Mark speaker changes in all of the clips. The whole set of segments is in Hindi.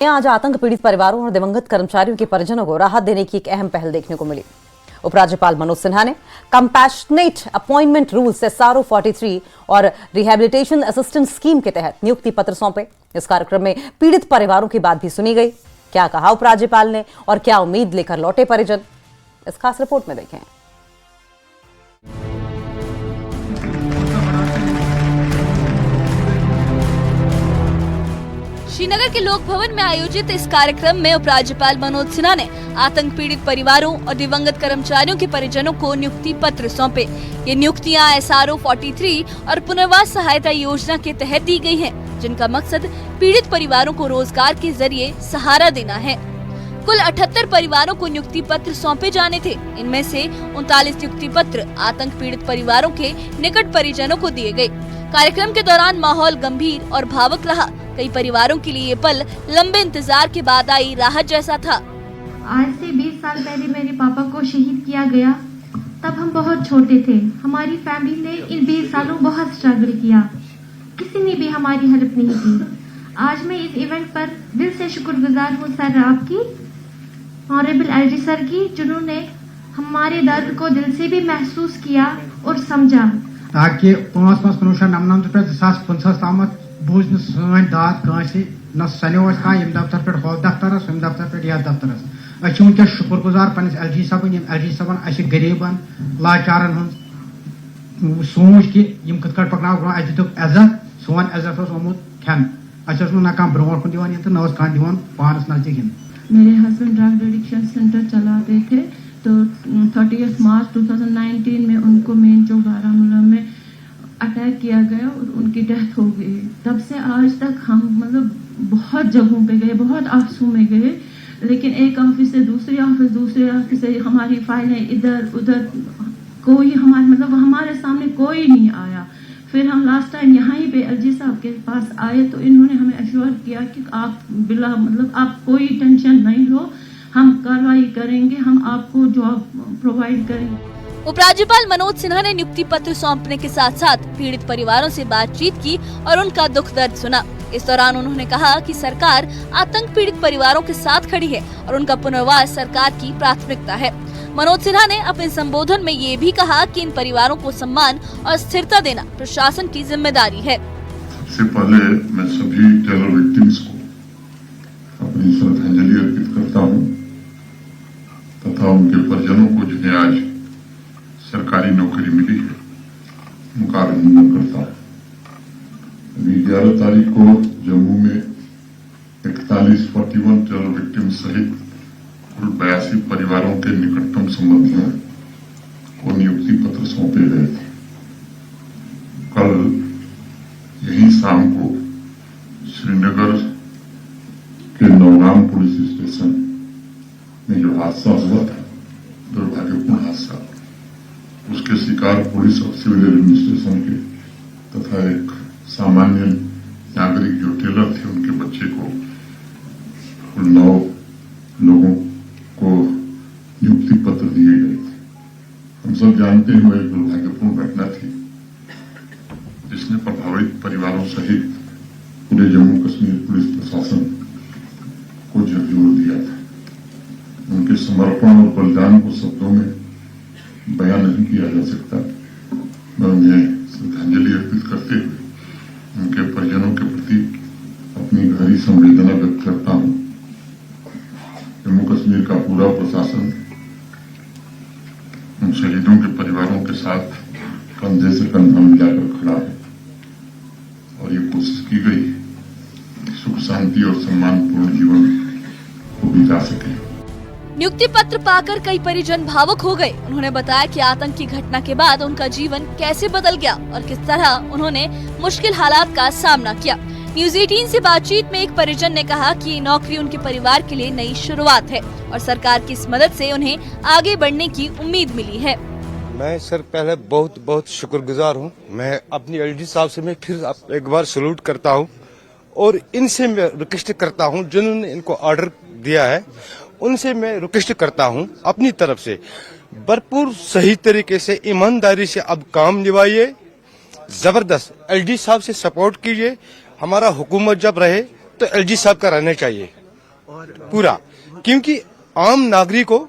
Speaker 1: आज आतंक पीड़ित परिवारों और दिवंगत कर्मचारियों के परिजनों को राहत देने की एक अहम पहल देखने को मिली। उपराज्यपाल मनोज सिन्हा ने कंपैशनेट अपॉइंटमेंट रूल्स SRO 43 और रिहैबिलिटेशन असिस्टेंट स्कीम के तहत नियुक्ति पत्र सौंपे। इस कार्यक्रम में पीड़ित परिवारों की बात भी सुनी गई। क्या कहा उपराज्यपाल ने और क्या उम्मीद लेकर लौटे परिजन, इस खास रिपोर्ट में देखें।
Speaker 2: श्रीनगर के लोक भवन में आयोजित इस कार्यक्रम में उपराज्यपाल मनोज सिन्हा ने आतंक पीड़ित परिवारों और दिवंगत कर्मचारियों के परिजनों को नियुक्ति पत्र सौंपे। ये नियुक्तियां SRO 43 और पुनर्वास सहायता योजना के तहत दी गई हैं, जिनका मकसद पीड़ित परिवारों को रोजगार के जरिए सहारा देना है। कुल 78 परिवारों को नियुक्ति पत्र सौंपे जाने थे। इनमें से 39 नियुक्ति पत्र आतंक पीड़ित परिवारों के निकट परिजनों को दिए गए। कार्यक्रम के दौरान माहौल गंभीर और भावुक रहा। कई परिवारों के लिए ये पल लंबे इंतजार के बाद आई राहत जैसा था।
Speaker 3: आज से 20 साल पहले मेरे पापा को शहीद किया गया। तब हम बहुत छोटे थे। हमारी फैमिली ने इन 20 सालों बहुत स्ट्रगल किया। किसी ने भी हमारी हेल्प नहीं की। आज मैं इस इवेंट पर दिल से शुक्रगुजार हूँ सर आपकी, ऑनरेबल LG सर की, जिन्होंने हमारे दर्द को दिल से भी महसूस किया और समझा।
Speaker 4: ताकि 5/5/1999 तम बूझ सन दाद कंसे न सनो यम दफ्तर पे हो दफ्तरस यम दफ्तर पे यथ दफ्तरस अस वनकस शुक्रगुजार पन्निस LG सबन यम LG सबन अस गरीबन लाचारन हूं सोच कि यम कथ पकना अस दितुक इज्जत सोन इज्जत ओमुत खेन अस ना कह ब्रोह कुन दिवान तो न कह दिवान पानस नजदीक।
Speaker 3: मेरे हस्बैंड ड्रग एडिक्शन सेंटर चलाते थे, तो 30 मार्च 2019 में उनको मेन चौक बारामूला में अटैक किया गया और उनकी डेथ हो गई। तब से आज तक हम बहुत जगहों पे गए, बहुत आंसू में गए, लेकिन एक ऑफिस से दूसरे ऑफिस से हमारी फाइलें इधर उधर, कोई हमारे सामने कोई नहीं आया। फिर हम लास्ट टाइम यहाँ ही पे LG साहब के पास आए तो इन्होंने हमें एश्योर किया कि आप बिला आप कोई टेंशन नहीं लो, हम कार्रवाई करेंगे, हम आपको जॉब प्रोवाइड करेंगे।
Speaker 2: उपराज्यपाल मनोज सिन्हा ने नियुक्ति पत्र सौंपने के साथ साथ पीड़ित परिवारों से बातचीत की और उनका दुख दर्द सुना। इस दौरान उन्होंने कहा कि सरकार आतंक पीड़ित परिवारों के साथ खड़ी है और उनका पुनर्वास सरकार की प्राथमिकता है। मनोज सिन्हा ने अपने संबोधन में ये भी कहा कि इन परिवारों को सम्मान और स्थिरता देना प्रशासन की जिम्मेदारी है।
Speaker 5: सबसे पहले मैं सभी टेरर विक्टिम्स को अपनी श्रद्धांजलि अर्पित करता हूँ तथा उनके परिजनों को जिन्हें आज सरकारी नौकरी मिली है उनका अभिनंदन करता हूँ। अभी 11 तारीख को जम्मू में 41 टेरर विक्टिम सहित कुल 82 परिवारों के निकटतम संबंधियों को नियुक्ति पत्र सौंपे गए थे। कल यही शाम को श्रीनगर के नौगाम पुलिस स्टेशन में जो हादसा हुआ था, दुर्भाग्यपूर्ण हादसा, उसके शिकार पुलिस और सिविल एडमिनिस्ट्रेशन के तथा एक सामान्य नागरिक जो टेलर थे उनके बच्चे को कुल 9 लोगों को नियुक्ति पत्र दिए गए थे। हम सब जानते हैं वो एक दुर्भाग्यपूर्ण घटना थी जिसने प्रभावित परिवारों सहित पूरे जम्मू कश्मीर पुलिस प्रशासन को झकझोर दिया था। उनके समर्पण और बलिदान को शब्दों में बयान नहीं किया जा सकता। मैं उन्हें श्रद्धांजलि अर्पित करते हुए उनके परिजनों के प्रति अपनी गहरी संवेदना व्यक्त करता हूँ। जम्मू कश्मीर का पूरा प्रशासन उन शहीदों के परिवारों के साथ कंधे से कंधा मिलाकर खड़ा है और ये कोशिश की गई कि सुख शांति और सम्मानपूर्ण जीवन को बिता सके।
Speaker 2: नियुक्ति पत्र पाकर कई परिजन भावुक हो गए। उन्होंने बताया कि आतंक की घटना के बाद उनका जीवन कैसे बदल गया और किस तरह उन्होंने मुश्किल हालात का सामना किया। न्यूज़ 18 से बातचीत में एक परिजन ने कहा कि ये नौकरी उनके परिवार के लिए नई शुरुआत है और सरकार की इस मदद से उन्हें आगे बढ़ने की उम्मीद मिली है।
Speaker 6: मैं सर पहले बहुत शुक्रगुजार हूँ। मैं अपनी LG साहब से मैं फिर एक बार सैल्यूट करता हूँ और इनसे मैं रिक्वेस्ट करता हूँ, जिन्होंने इनको ऑर्डर दिया है उनसे मैं रिक्वेस्ट करता हूँ अपनी तरफ से भरपूर सही तरीके से ईमानदारी से अब काम निभाइए, जबरदस्त LG साहब से सपोर्ट कीजिए। हमारा हुकूमत जब रहे तो LG साहब का रहना चाहिए। पूरा, क्योंकि आम नागरिक को,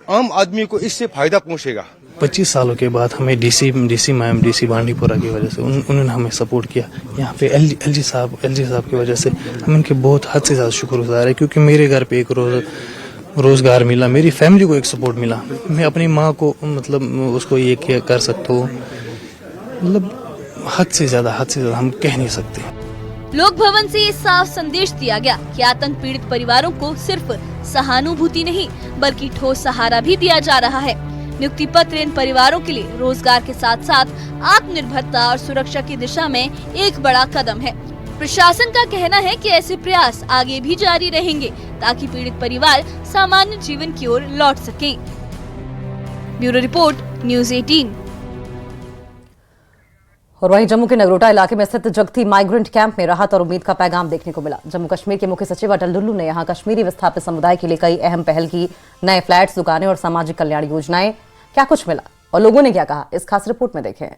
Speaker 6: आम आदमी को इससे फायदा पहुंचेगा।
Speaker 7: 25 सालों के बाद हमें डीसी मैम, डीसी बांडीपुरा की वजह से उन्होंने हमें सपोर्ट किया। यहाँ पे एलजी साहब की वजह से हम इनके बहुत हद से ज़्यादा शुक्रगुजार है, क्योंकि मेरे घर पे एक रोजगार मिला, मेरी फैमिली को एक सपोर्ट मिला। मैं अपनी माँ को मतलब उसको ये कर सकता हूँ, मतलब हद से ज़्यादा हम कह नहीं सकते।
Speaker 2: लोक भवन से ये साफ संदेश दिया गया कि आतंक पीड़ित परिवारों को सिर्फ सहानुभूति नहीं बल्कि ठोस सहारा भी दिया जा रहा है। नियुक्ति पत्र इन परिवारों के लिए रोजगार के साथ साथ आत्मनिर्भरता और सुरक्षा की दिशा में एक बड़ा कदम है। प्रशासन का कहना है कि ऐसे प्रयास आगे भी जारी रहेंगे ताकि पीड़ित परिवार सामान्य जीवन की ओर लौट सकें। Bureau report, news 18।
Speaker 1: और वहीं जम्मू के नगरोटा इलाके में स्थित जगती माइग्रेंट कैंप में राहत और उम्मीद का पैगाम देखने को मिला। जम्मू कश्मीर के मुख्य सचिव अटल डुल्लू ने यहां कश्मीरी विस्थापित समुदाय के लिए कई अहम पहल की। नए फ्लैट्स, दुकानें और सामाजिक कल्याण योजनाएं। क्या कुछ मिला और लोगों ने क्या कहा, इस खास रिपोर्ट में देखें।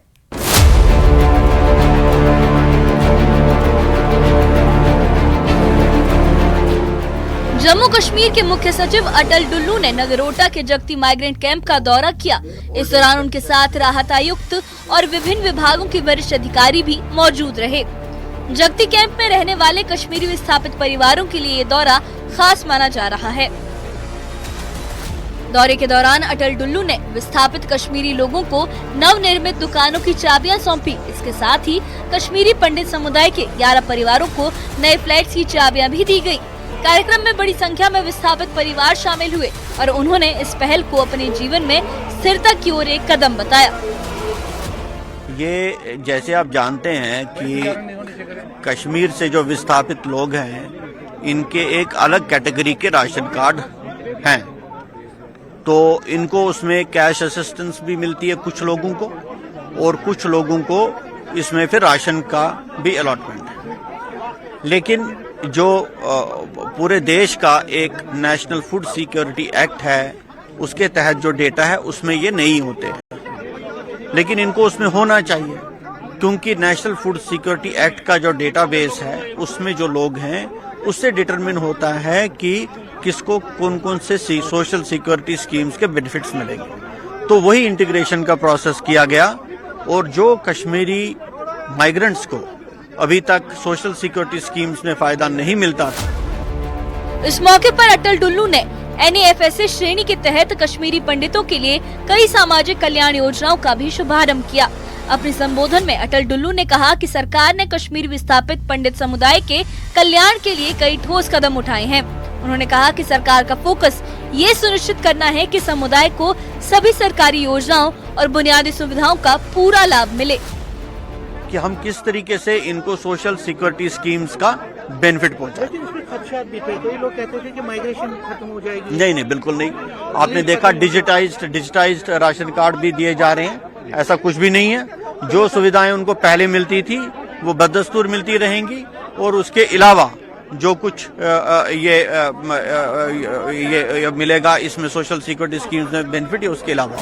Speaker 2: जम्मू कश्मीर के मुख्य सचिव अटल डुल्लू ने नगरोटा के जगती माइग्रेंट कैंप का दौरा किया। इस दौरान उनके साथ राहत आयुक्त और विभिन्न विभागों के वरिष्ठ अधिकारी भी मौजूद रहे। जगती कैंप में रहने वाले कश्मीरी विस्थापित परिवारों के लिए ये दौरा खास माना जा रहा है। दौरे के दौरान अटल डुल्लू ने विस्थापित कश्मीरी लोगों को नवनिर्मित दुकानों की चाबियां सौंपी। इसके साथ ही कश्मीरी पंडित समुदाय के 11 परिवारों को नए फ्लैट्स की चाबियां भी दी गयी। कार्यक्रम में बड़ी संख्या में विस्थापित परिवार शामिल हुए और उन्होंने इस पहल को अपने जीवन में स्थिरता की ओर एक कदम बताया।
Speaker 8: ये जैसे आप जानते हैं कि कश्मीर से जो विस्थापित लोग हैं, इनके एक अलग कैटेगरी के राशन कार्ड हैं, तो इनको उसमें कैश असिस्टेंस भी मिलती है कुछ लोगों को, और कुछ लोगों को इसमें फिर राशन का भी अलॉटमेंट है। लेकिन जो पूरे देश का एक नेशनल फूड सिक्योरिटी एक्ट है, उसके तहत जो डेटा है उसमें ये नहीं होते हैं, लेकिन इनको उसमें होना चाहिए, क्योंकि नेशनल फूड सिक्योरिटी एक्ट का जो डेटाबेस है उसमें जो लोग हैं उससे डिटरमिन होता है कि किसको कौन कौन से सोशल सिक्योरिटी स्कीम्स के बेनिफिट्स मिलेंगे। तो वही इंटीग्रेशन का प्रोसेस किया गया, और जो कश्मीरी माइग्रेंट्स को अभी तक सोशल सिक्योरिटी स्कीम्स में फायदा नहीं मिलता था।
Speaker 2: इस मौके पर अटल डुल्लू ने NAFSA श्रेणी के तहत कश्मीरी पंडितों के लिए कई सामाजिक कल्याण योजनाओं का भी शुभारंभ किया। अपने संबोधन में अटल डुल्लू ने कहा कि सरकार ने कश्मीरी विस्थापित पंडित समुदाय के कल्याण के लिए कई ठोस कदम उठाए हैं। उन्होंने कहा कि सरकार का फोकस ये सुनिश्चित करना है कि समुदाय को सभी सरकारी योजनाओं और बुनियादी सुविधाओं का पूरा लाभ मिले,
Speaker 8: कि हम किस तरीके से इनको सोशल सिक्योरिटी स्कीम्स का बेनिफिट पहुंचाएं।
Speaker 9: भी थे, कई लोग कहते थे कि माइग्रेशन खत्म हो जाएगी।
Speaker 8: नहीं, बिल्कुल नहीं। आपने देखा डिजिटाइज्ड राशन कार्ड भी दिए जा रहे हैं, ऐसा कुछ भी नहीं है। जो सुविधाएं उनको पहले मिलती थी वो बदस्तूर मिलती रहेंगी, और उसके अलावा जो कुछ ये मिलेगा इसमें सोशल सिक्योरिटी स्कीम्स में बेनिफिट है, उसके अलावा।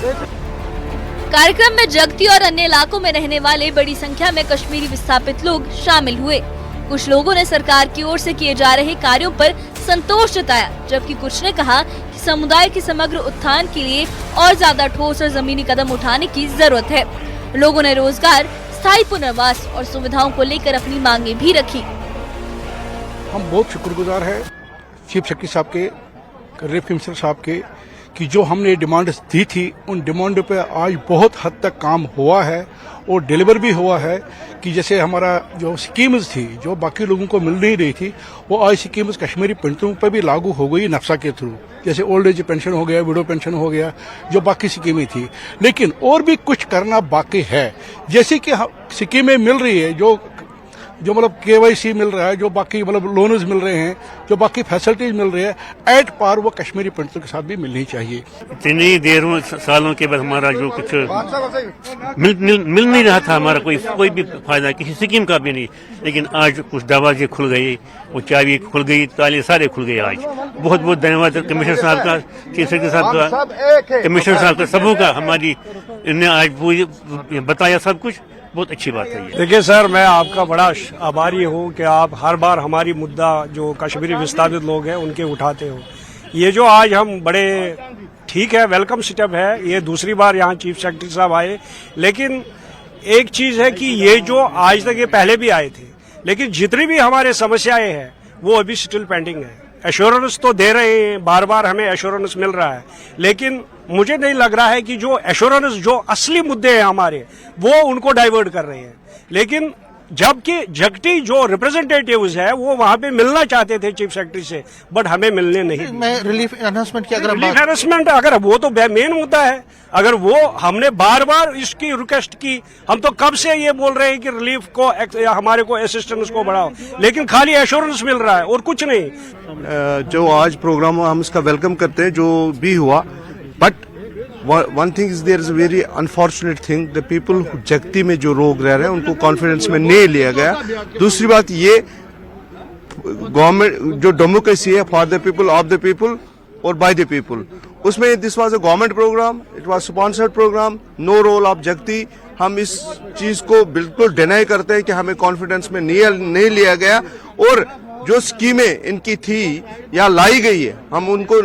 Speaker 2: कार्यक्रम में जगती और अन्य इलाकों में रहने वाले बड़ी संख्या में कश्मीरी विस्थापित लोग शामिल हुए। कुछ लोगों ने सरकार की ओर से किए जा रहे कार्यों पर संतोष जताया, जबकि कुछ ने कहा कि समुदाय के समग्र उत्थान के लिए और ज्यादा ठोस और जमीनी कदम उठाने की जरूरत है। लोगों ने रोजगार, स्थायी पुनर्वास और सुविधाओं को लेकर अपनी मांगे भी रखी।
Speaker 9: हम बहुत शुक्रगुजार है चीफ सेक्रेटरी साहब के, रेप मिनिस्टर साहब के, कि जो हमने डिमांड दी थी उन डिमांड पे आज बहुत हद तक काम हुआ है और डिलीवर भी हुआ है। कि जैसे हमारा जो स्कीम्स थी जो बाकी लोगों को मिल नहीं रही थी, वो आज स्कीम्स कश्मीरी पंडितों पर भी लागू हो गई नफ्सा के थ्रू। जैसे ओल्ड एज पेंशन हो गया, विडो पेंशन हो गया, जो बाकी स्कीमें थी। लेकिन और भी कुछ करना बाकी है, जैसे कि स्कीमें मिल रही है, जो मतलब KYC मिल रहा है, जो बाकी मतलब लोन्स मिल रहे हैं, जो बाकी फैसिलिटीज मिल रही है, एट पार वो कश्मीरी पंडितों के साथ भी मिलनी चाहिए।
Speaker 10: इतनी देरों सालों के बाद हमारा जो कुछ मिल नहीं रहा था, हमारा कोई भी फायदा किसी स्कीम का भी नहीं, लेकिन आज कुछ दरवाजे खुल गए, वो चाबी खुल गई, ताले सारे खुल गए। आज बहुत बहुत धन्यवाद कमिश्नर साहब का, चीफ सेक्रेटरी साहब का, कमिश्नर साहब का, सबों का। हमारी इन्हें आज बताया सब कुछ, बहुत अच्छी बात है ये।
Speaker 11: देखिए सर, मैं आपका बड़ा आभारी हूँ कि आप हर बार हमारी मुद्दा जो कश्मीरी विस्थापित लोग हैं उनके उठाते हो। ये जो आज हम बड़े ठीक है, वेलकम स्टेप है, ये दूसरी बार यहाँ चीफ सेक्रेटरी साहब आए, लेकिन एक चीज है कि ये जो आज तक ये पहले भी आए थे, लेकिन जितनी भी हमारे समस्याएं हैं वो अभी स्टिल पेंडिंग है। एश्योरेंस तो दे रहे हैं, बार बार हमें एश्योरेंस मिल रहा है, लेकिन मुझे नहीं लग रहा है कि जो एश्योरेंस, जो असली मुद्दे हैं हमारे, वो उनको डाइवर्ट कर रहे हैं। लेकिन जबकि जगटी जो रिप्रेजेंटेटिव्स है वो वहां पे मिलना चाहते थे चीफ सेक्रेटरी से, बट हमें मिलने नहीं।
Speaker 12: मैं रिलीफ अनाउंसमेंट की अगर
Speaker 11: रिलीफ अनाउंसमेंट, अगर वो तो मेन मुद्दा है, अगर वो हमने बार बार इसकी रिक्वेस्ट की, हम तो कब से ये बोल रहे हैं कि रिलीफ को या हमारे को असिस्टेंस को बढ़ाओ, लेकिन खाली एश्योरेंस मिल रहा है और कुछ नहीं।
Speaker 13: जो आज प्रोग्राम हम इसका वेलकम करते हैं, जो भी हुआ, but one thing is there is a very unfortunate thing, the people who जगती में जो लोग रह रहे हैं उनको कॉन्फिडेंस में नहीं लिया गया। दूसरी बात, ये गवर्नमेंट जो डेमोक्रेसी है, for the people, of the people और बाय द पीपल, उसमें this was a government programme, it was sponsored programme, no role of जगती। हम इस चीज को बिल्कुल डिनाई करते हैं कि हमें कॉन्फिडेंस में नहीं लिया गया, और जो स्कीमें इनकी थी या लाई गई है, हम उनको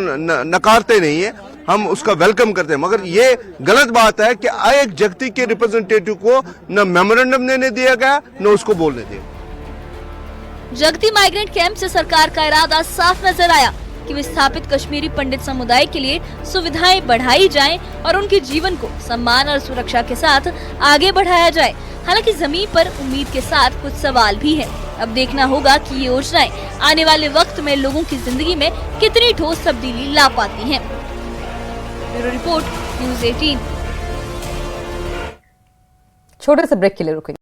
Speaker 13: नकारते नहीं है, हम उसका वेलकम करते हैं। मगर ये गलत बात है कि एक जगती के रिप्रेजेंटेटिव को न मेमोरेंडम देने दिया गया, न उसको बोलने दिया।
Speaker 2: जगती माइग्रेंट कैंप से सरकार का इरादा साफ नजर आया कि विस्थापित कश्मीरी पंडित समुदाय के लिए सुविधाएं बढ़ाई जाएं और उनके जीवन को सम्मान और सुरक्षा के साथ आगे बढ़ाया जाए। हालांकि जमीन पर उम्मीद के साथ कुछ सवाल भी हैं। अब देखना होगा कि ये योजनाएं आने वाले वक्त में लोगों की जिंदगी में कितनी ठोस तब्दीली ला पाती हैं। Bureau report, news 18।
Speaker 1: छोटे से ब्रेक के लिए रुकेंगे।